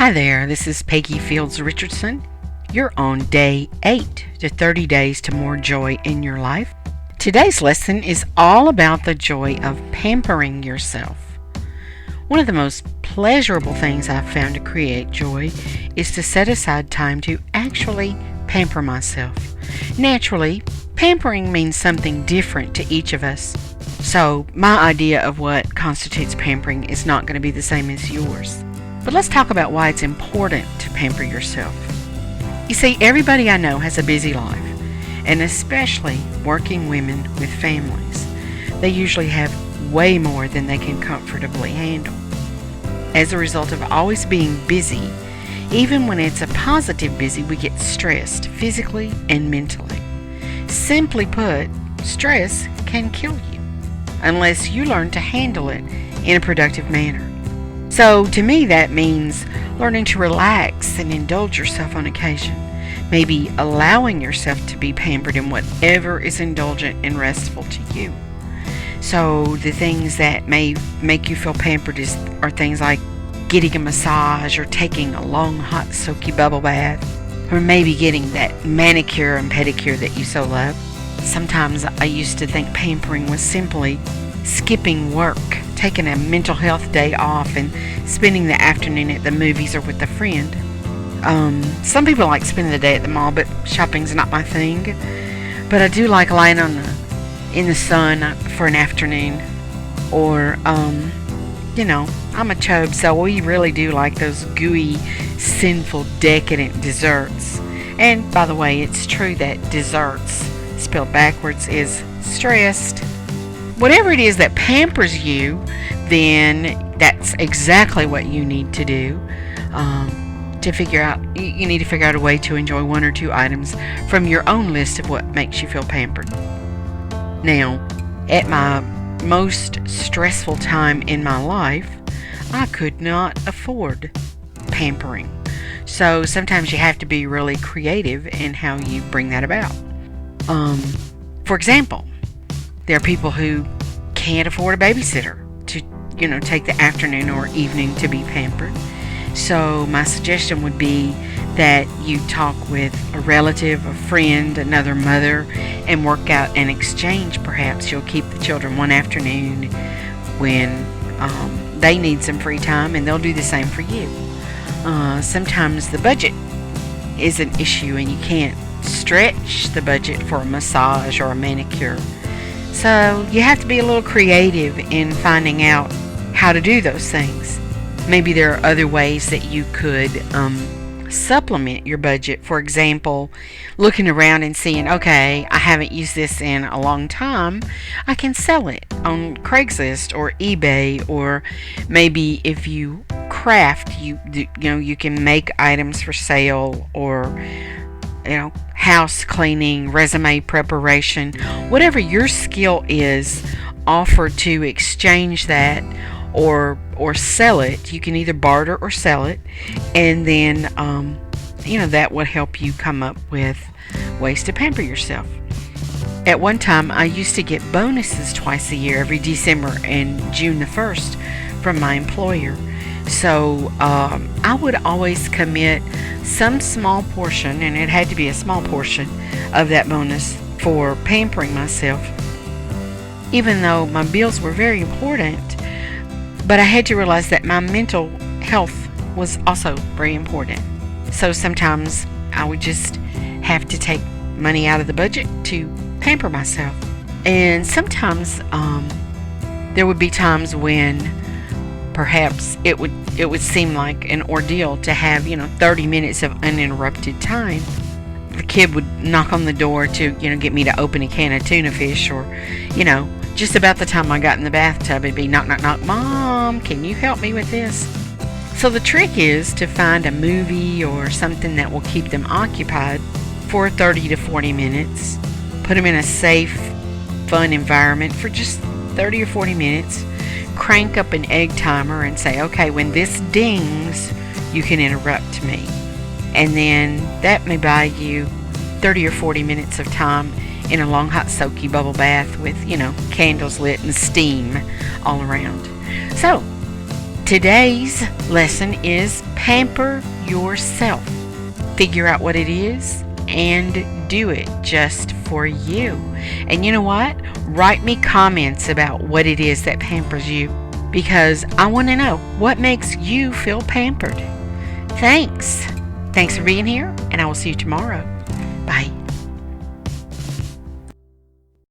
Hi there, this is Peggy Fields Richardson. You're on day 8 to 30 days to more joy in your life. Today's lesson is all about the joy of pampering yourself. One of the most pleasurable things I've found to create joy is to set aside time to actually pamper myself. Naturally, pampering means something different to each of us. So my idea of what constitutes pampering is not going to be the same as yours. But let's talk about why it's important to pamper yourself. You see, everybody I know has a busy life, and especially working women with families. They usually have way more than they can comfortably handle. As a result of always being busy, even when it's a positive busy, we get stressed physically and mentally. Simply put, stress can kill you unless you learn to handle it in a productive manner. So to me that means learning to relax and indulge yourself on occasion. Maybe allowing yourself to be pampered in whatever is indulgent and restful to you. So the things that may make you feel pampered are things like getting a massage or taking a long hot soaky bubble bath, or maybe getting that manicure and pedicure that you so love. Sometimes I used to think pampering was simply skipping work, taking a mental health day off and spending the afternoon at the movies or with a friend. Some people like spending the day at the mall, but shopping's not my thing. But I do like lying in the sun for an afternoon. Or, I'm a chub, so we really do like those gooey, sinful, decadent desserts. And by the way, it's true that desserts, spelled backwards, is stressed. Whatever it is that pampers you, then that's exactly what you need to do. To figure out, you need to figure out a way to enjoy one or two items from your own list of what makes you feel pampered. Now, at my most stressful time in my life, I could not afford pampering. So sometimes you have to be really creative in how you bring that about. For example, there are people who can't afford a babysitter to, take the afternoon or evening to be pampered. So my suggestion would be that you talk with a relative, a friend, another mother, and work out an exchange. Perhaps you'll keep the children one afternoon when they need some free time, and they'll do the same for you. Sometimes the budget is an issue, and you can't stretch the budget for a massage or a manicure. So you have to be a little creative in finding out how to do those things. Maybe there are other ways that you could supplement your budget. For example, looking around and seeing, okay, I haven't used this in a long time. I can sell it on Craigslist or eBay, or maybe if you craft, you can make items for sale, or house cleaning, resume preparation, whatever your skill is, offer to exchange that or sell it. You can either barter or sell it, and then that would help you come up with ways to pamper yourself. At one time, I used to get bonuses twice a year, every December and June the 1st, from my employer. So I would always commit some small portion, and it had to be a small portion of that bonus, for pampering myself, even though my bills were very important. But I had to realize that my mental health was also very important. So sometimes I would just have to take money out of the budget to pamper myself. And sometimes there would be times when perhaps it would seem like an ordeal to have 30 minutes of uninterrupted time. The kid would knock on the door to get me to open a can of tuna fish, or just about the time I got in the bathtub, it'd be knock, knock, knock, Mom, can you help me with this? So the trick is to find a movie or something that will keep them occupied for 30 to 40 minutes. Put them in a safe, fun environment for just 30 or 40 minutes. Crank up an egg timer and say, okay, when this dings, you can interrupt me. And then that may buy you 30 or 40 minutes of time in a long hot soaky bubble bath with, candles lit and steam all around. So Today's lesson is pamper yourself. Figure out what it is and do it just for you. And you know what? Write me comments about what it is that pampers you, because I want to know what makes you feel pampered. Thanks for being here, and I will see you tomorrow.